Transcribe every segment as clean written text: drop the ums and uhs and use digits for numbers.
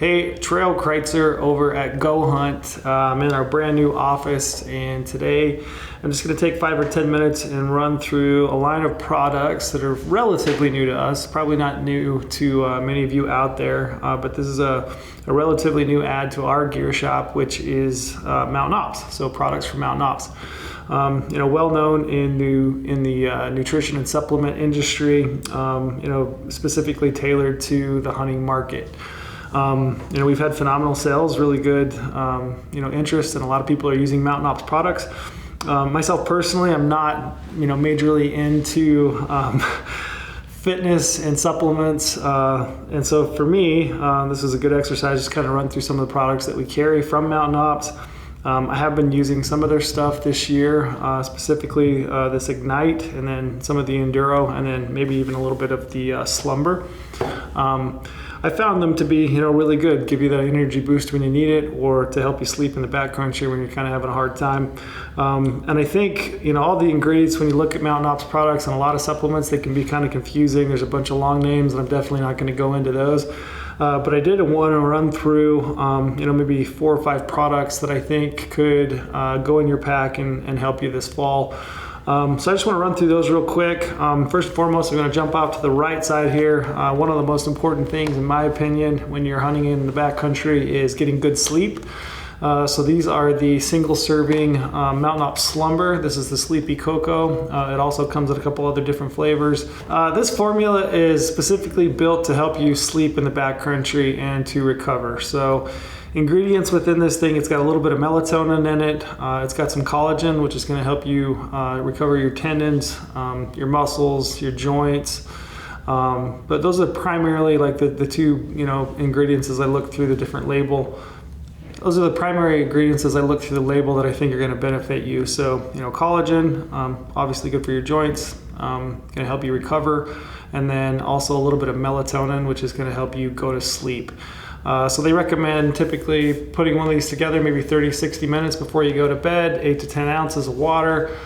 Hey, Trail Kreitzer over at goHUNT. I'm in our brand new office, and today I'm just going to take 5 or 10 minutes and run through a line of products that are relatively new to us, probably not new to many of you out there, but this is a relatively new add to our gear shop, which is MTN OPS, so products from MTN OPS. Well known in the nutrition and supplement industry, specifically tailored to the hunting market. We've had phenomenal sales, really good, interest, and a lot of people are using MTN OPS products. Myself personally, I'm not, majorly into fitness and supplements, and so for me, this is a good exercise, just kind of run through some of the products that we carry from MTN OPS. I have been using some of their stuff this year, specifically this Ignite, and then some of the Enduro, and then maybe even a little bit of the Slumber. I found them to be, really good, give you that energy boost when you need it, or to help you sleep in the backcountry when you're kind of having a hard time. And I think, all the ingredients, when you look at MTN OPS products and a lot of supplements, they can be kind of confusing. There's a bunch of long names, and I'm definitely not going to go into those. But I did want to run through, maybe 4 or 5 products that I think could go in your pack and help you this fall. So I just want to run through those real quick. First and foremost, I'm going to jump off to the right side here. One of the most important things, in my opinion, when you're hunting in the backcountry is getting good sleep. So these are the single serving MTN OPS Slumber. This is the Sleepy Cocoa. It also comes in a couple other different flavors. This formula is specifically built to help you sleep in the backcountry and to recover. So ingredients within this thing, it's got a little bit of melatonin in it. It's got some collagen, which is going to help you recover your tendons, your muscles, your joints. But those are primarily like the 2 ingredients as I look through the different label. Those are the primary ingredients as I look through the label that I think are going to benefit you. So, collagen, obviously good for your joints, going to help you recover, and then also a little bit of melatonin, which is going to help you go to sleep. So they recommend typically putting one of these together maybe 30-60 minutes before you go to bed, 8 to 10 ounces of water,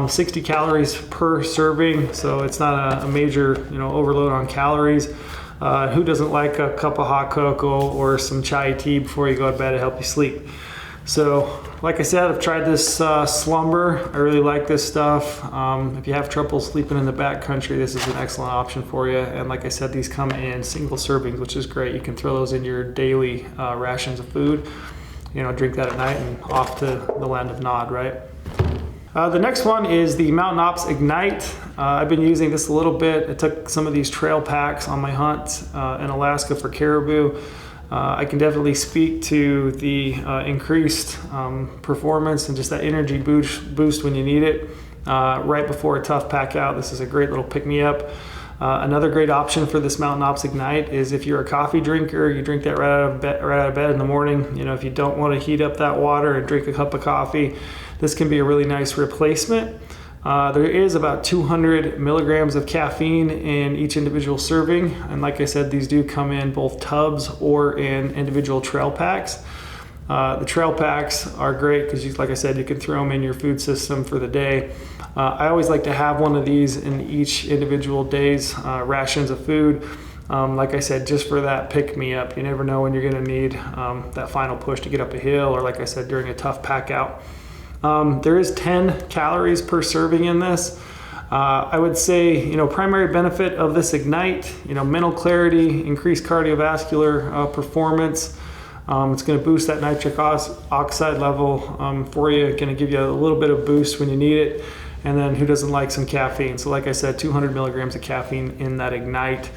60 calories per serving, so it's not a major overload on calories. Who doesn't like a cup of hot cocoa or some chai tea before you go to bed to help you sleep? So, like I said, I've tried this Slumber. I really like this stuff. If you have trouble sleeping in the backcountry, this is an excellent option for you. And like I said, these come in single servings, which is great. You can throw those in your daily rations of food. Drink that at night and off to the land of Nod, right? The next one is the MTN OPS Ignite. I've been using this a little bit. I took some of these trail packs on my hunt in Alaska for caribou. I can definitely speak to the increased performance and just that energy boost when you need it right before a tough pack out. This is a great little pick-me-up. Another great option for this MTN OPS Ignite is if you're a coffee drinker, you drink that right out of bed in the morning. If you don't want to heat up that water and drink a cup of coffee, this can be a really nice replacement. There is about 200 milligrams of caffeine in each individual serving. And like I said, these do come in both tubs or in individual trail packs. The trail packs are great because, like I said, you can throw them in your food system for the day. I always like to have one of these in each individual day's rations of food. Like I said, just for that pick-me-up. You never know when you're going to need that final push to get up a hill, or like I said, during a tough pack out. There is 10 calories per serving in this. I would say, primary benefit of this Ignite, mental clarity, increased cardiovascular performance. It's going to boost that nitric oxide level for you. Going to give you a little bit of boost when you need it. And then who doesn't like some caffeine? So like I said, 200 milligrams of caffeine in that Ignite.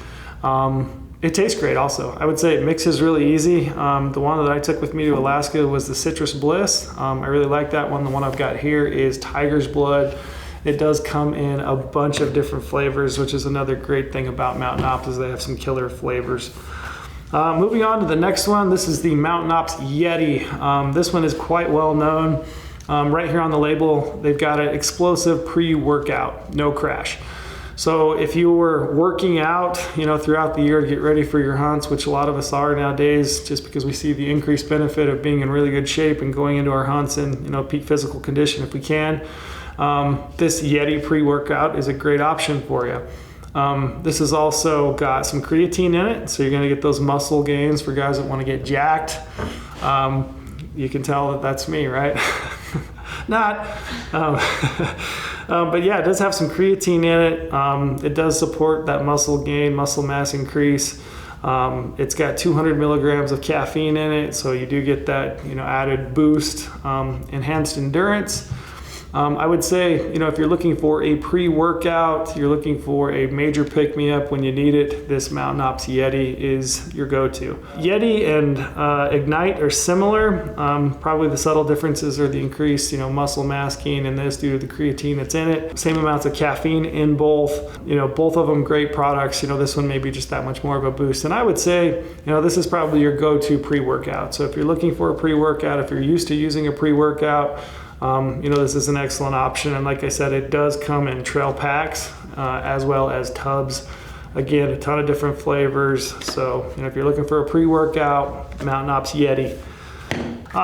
It tastes great also. I would say it mixes really easy. The one that I took with me to Alaska was the Citrus Bliss. I really like that one. The one I've got here is Tiger's Blood. It does come in a bunch of different flavors, which is another great thing about MTN OPS is they have some killer flavors. Moving on to the next one, this is the MTN OPS Yeti. This one is quite well known. Right here on the label, they've got an explosive pre-workout, no crash. So if you were working out, throughout the year to get ready for your hunts, which a lot of us are nowadays, just because we see the increased benefit of being in really good shape and going into our hunts in, peak physical condition if we can, this Yeti pre-workout is a great option for you. This has also got some creatine in it, so you're going to get those muscle gains for guys that want to get jacked. You can tell that that's me, right? Not. But yeah, it does have some creatine in it. It does support that muscle gain, muscle mass increase. It's got 200 milligrams of caffeine in it, so you do get that, added boost, enhanced endurance. I would say, if you're looking for a pre-workout, you're looking for a major pick-me-up when you need it, this Mountain Ops Yeti is your go-to. Yeti and Ignite are similar. Probably the subtle differences are the increased, muscle mass gain in this due to the creatine that's in it. Same amounts of caffeine in both. Both of them great products. This one may be just that much more of a boost. And I would say, this is probably your go-to pre-workout. So if you're looking for a pre-workout, if you're used to using a pre-workout, this is an excellent option. And like I said, it does come in trail packs as well as tubs. Again, a ton of different flavors. So, if you're looking for a pre-workout, Mountain Ops Yeti.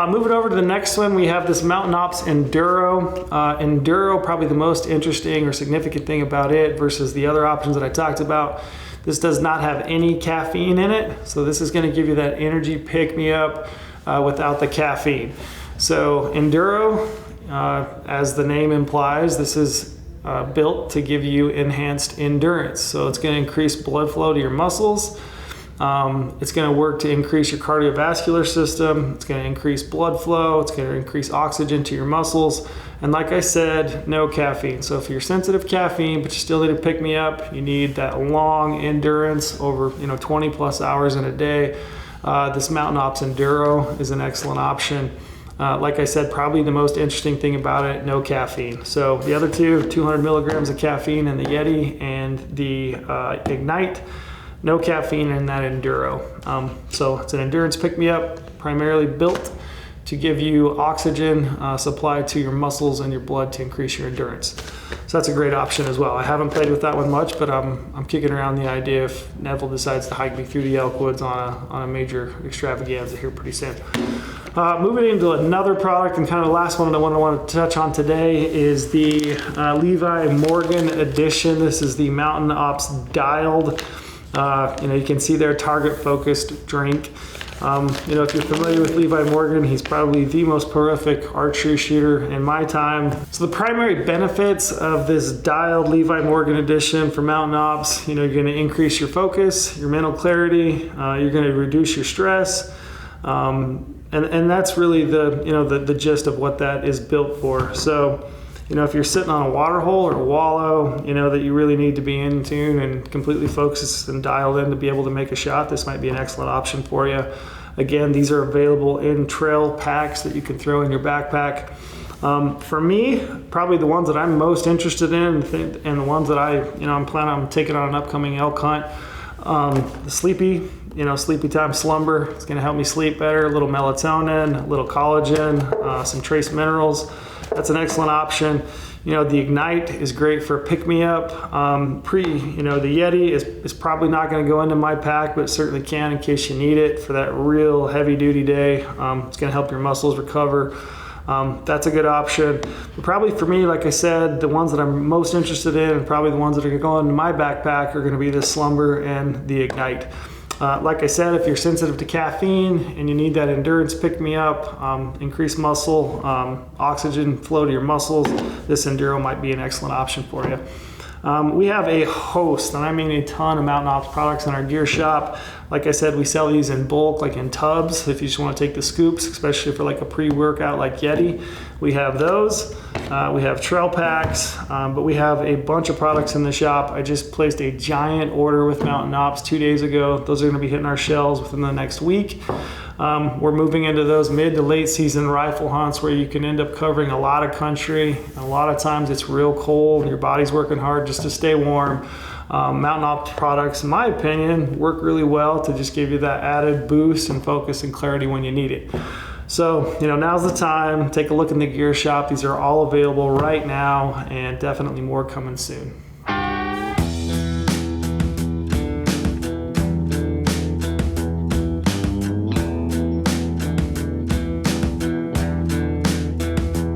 Moving over to the next one, we have this Mountain Ops Enduro. Enduro, probably the most interesting or significant thing about it versus the other options that I talked about. This does not have any caffeine in it. So this is going to give you that energy pick-me-up without the caffeine. So Enduro, as the name implies, this is built to give you enhanced endurance. So it's going to increase blood flow to your muscles. It's going to work to increase your cardiovascular system. It's going to increase blood flow. It's going to increase oxygen to your muscles. And like I said, no caffeine. So if you're sensitive to caffeine, but you still need to pick me up, you need that long endurance over 20 plus hours in a day, this Mountain Ops Enduro is an excellent option. Like I said, probably the most interesting thing about it, no caffeine. So the other two, 200 milligrams of caffeine in the Yeti and the Ignite, no caffeine in that Enduro. So it's an endurance pick-me-up, primarily built to give you oxygen supplied to your muscles and your blood to increase your endurance. So that's a great option as well. I haven't played with that one much, but I'm kicking around the idea if Neville decides to hike me through the elk woods on a major extravaganza here pretty soon. Moving into another product, and kind of the last one that I want to touch on today is the Levi Morgan edition. This is the Mountain Ops Dialed. You can see their target-focused drink. If you're familiar with Levi Morgan, he's probably the most prolific archery shooter in my time. So the primary benefits of this dialed Levi Morgan edition for Mountain Ops, you're going to increase your focus, your mental clarity, you're going to reduce your stress, and that's really the gist of what that is built for. So, if you're sitting on a water hole or a wallow, that you really need to be in tune and completely focused and dialed in to be able to make a shot, this might be an excellent option for you. Again, these are available in trail packs that you can throw in your backpack. For me, probably the ones that I'm most interested in and the ones that I'm planning on taking on an upcoming elk hunt, the Sleepy Time Slumber. It's going to help me sleep better. A little melatonin, a little collagen, some trace minerals. That's an excellent option. The Ignite is great for pick-me-up. The Yeti is probably not going to go into my pack, but it certainly can in case you need it for that real heavy-duty day. It's going to help your muscles recover. That's a good option. But probably for me, like I said, the ones that I'm most interested in and probably the ones that are going to go into my backpack are going to be the Slumber and the Ignite. Like I said, if you're sensitive to caffeine and you need that endurance pick-me-up, increase muscle, oxygen flow to your muscles, this Enduro might be an excellent option for you. We have a host, and I mean a ton of Mountain Ops products in our gear shop. Like I said, we sell these in bulk, like in tubs, if you just want to take the scoops, especially for like a pre-workout like Yeti. We have those. We have trail packs, but we have a bunch of products in the shop. I just placed a giant order with Mountain Ops 2 days ago. Those are going to be hitting our shelves within the next week. We're moving into those mid to late season rifle hunts where you can end up covering a lot of country. A lot of times it's real cold and your body's working hard just to stay warm. Mountain Ops products, in my opinion, work really well to just give you that added boost and focus and clarity when you need it. So, now's the time. Take a look in the gear shop. These are all available right now and definitely more coming soon.